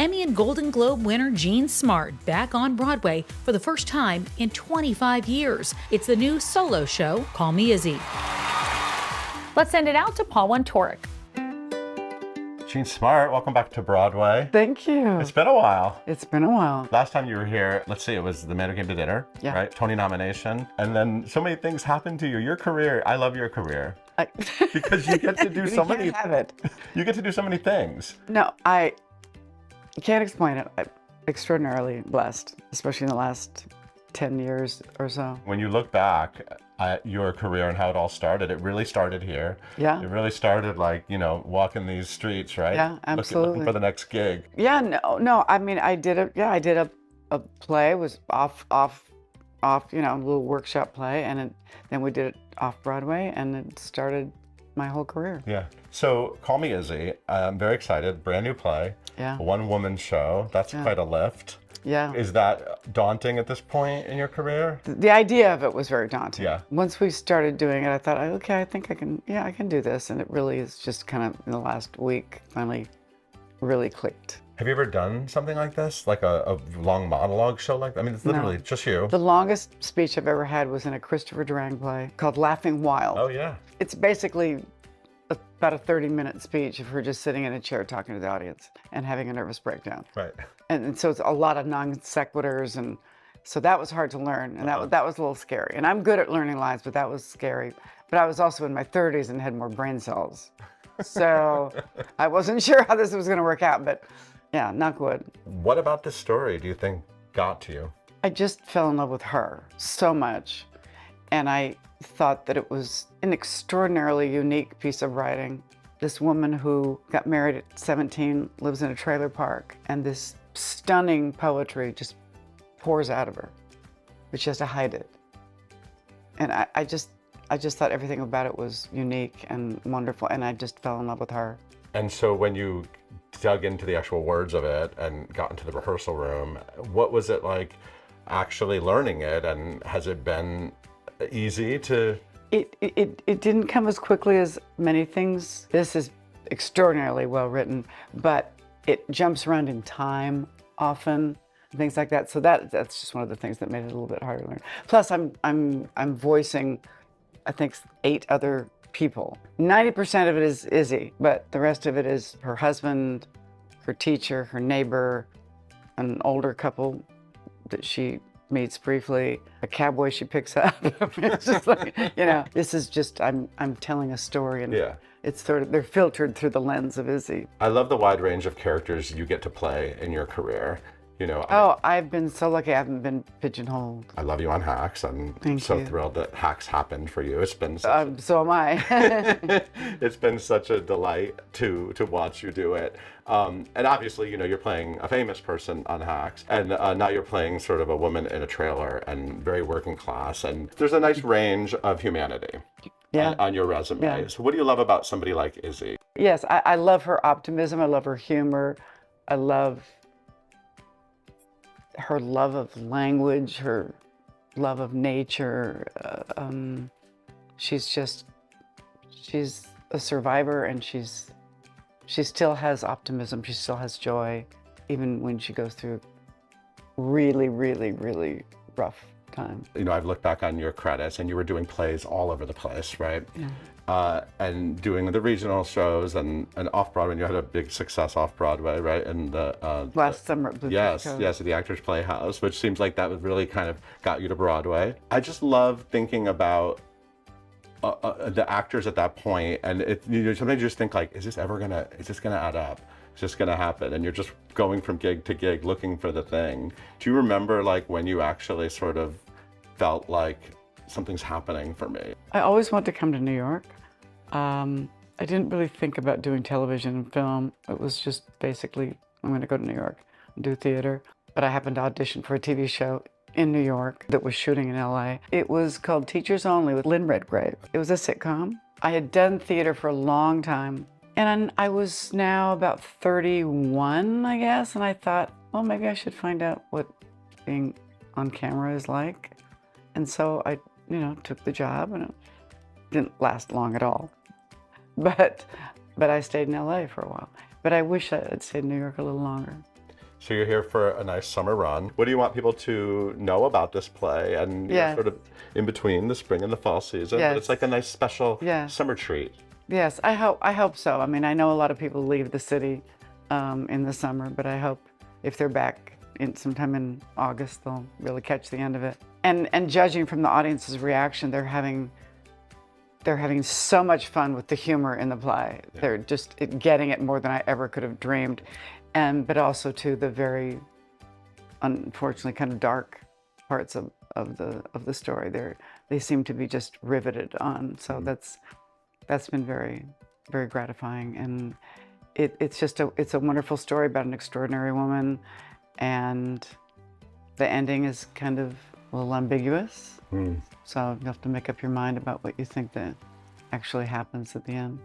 Emmy and Golden Globe winner Jean Smart back on Broadway for the first time in 25 years. It's the new solo show, Call Me Izzy. Let's send it out to Paul Wontorek. Jean Smart, welcome back to Broadway. Thank you. It's been a while. It's been a while. Last time you were here, let's see, it was The Man Who Came to Dinner, Yeah. right? Tony nomination. And then so many things happened to you. Your career, I love your career. Because you get to do so many. Have it. You get to do so many things. No, I can't explain it. I'm extraordinarily blessed, especially in the last 10 years or so. When you look back at your career and how it all started, it really started here. Yeah. It really started like, walking these streets, right? Yeah, absolutely. Looking for the next gig. Yeah, no. I mean, I did a play. It was off, a little workshop play, and then we did it off Broadway, and it started my whole career. Yeah. So Call Me Izzy, I'm very excited. Brand new play. Yeah. A one-woman show. That's quite a lift. Yeah. Is that daunting at this point in your career? The idea of it was very daunting. Yeah. Once we started doing it, I thought, okay, I think I can do this. And it really is just kind of in the last week, finally really clicked. Have you ever done something like this? Like a long monologue show like that? I mean, it's literally just you. The longest speech I've ever had was in a Christopher Durang play called Laughing Wild. Oh, yeah. It's basically about a 30-minute speech of her just sitting in a chair talking to the audience and having a nervous breakdown. Right. And so it's a lot of non sequiturs, and so that was hard to learn, and that was a little scary. And I'm good at learning lines, but that was scary. But I was also in my 30s and had more brain cells, so I wasn't sure how this was going to work out. But yeah, not good. What about this story do you think got to you? I just fell in love with her so much, and I thought that it was an extraordinarily unique piece of writing. This woman who got married at 17, lives in a trailer park, and this stunning poetry just pours out of her, but she has to hide it. And I just thought everything about it was unique and wonderful, and I just fell in love with her. And so when you dug into the actual words of it and got into the rehearsal room, what was it like actually learning it, and has it been easy to... It didn't come as quickly as many things. This is extraordinarily well written, but it jumps around in time often, things like that. So that's just one of the things that made it a little bit harder to learn. Plus, I'm voicing, I think, 8 other people. 90% of it is Izzy, but the rest of it is her husband, her teacher, her neighbor, an older couple that she meets briefly, a cowboy she picks up. It's just like, this is just, I'm telling a story, and it's sort of, they're filtered through the lens of Izzy. I love the wide range of characters you get to play in your career. I've been so lucky I haven't been pigeonholed. I love you on Hacks. I'm so thrilled that Hacks happened for you. It's been so am I. It's been such a delight to watch you do it. And obviously, you're playing a famous person on Hacks, and now you're playing sort of a woman in a trailer and very working class. And there's a nice range of humanity on your resume. Yeah. So what do you love about somebody like Izzy? Yes, I love her optimism. I love her humor. I love her love of language, her love of nature. She's a survivor, and she still has optimism. She still has joy, even when she goes through really, really, really rough time. I've looked back on your credits, and you were doing plays all over the place, right? Yeah. And doing the regional shows and off-Broadway, and you had a big success off-Broadway, right? And last summer at Blue Yes, Coast. yes, at the Actors Playhouse, which seems like that was really kind of got you to Broadway. I just love thinking about the actors at that point, and sometimes you just think like, is this gonna add up? Is this gonna happen? And you're just going from gig to gig looking for the thing. Do you remember like when you actually sort of felt like something's happening for me? I always wanted to come to New York. I didn't really think about doing television and film. It was just basically, I'm going to go to New York and do theater. But I happened to audition for a TV show in New York that was shooting in LA. It was called Teachers Only with Lynn Redgrave. It was a sitcom. I had done theater for a long time, and I was now about 31, I guess, and I thought, well, maybe I should find out what being on camera is like. And so I, took the job, and it didn't last long at all. But I stayed in LA for a while. But I wish I had stayed in New York a little longer. So you're here for a nice summer run. What do you want people to know about this play? And you're Yes. sort of in between the spring and the fall season, but it's Yes. like a nice special Yes. summer treat. Yes, I hope so. I mean, I know a lot of people leave the city in the summer, but I hope if they're back sometime in August, they'll really catch the end of it. And judging from the audience's reaction, they're having so much fun with the humor in the play. Yeah. They're just getting it more than I ever could have dreamed, but also to the very, unfortunately, kind of dark parts of the story. They seem to be just riveted on. So that's been very, very gratifying, and it's a wonderful story about an extraordinary woman, and the ending is kind of a little ambiguous. So you have to make up your mind about what you think that actually happens at the end.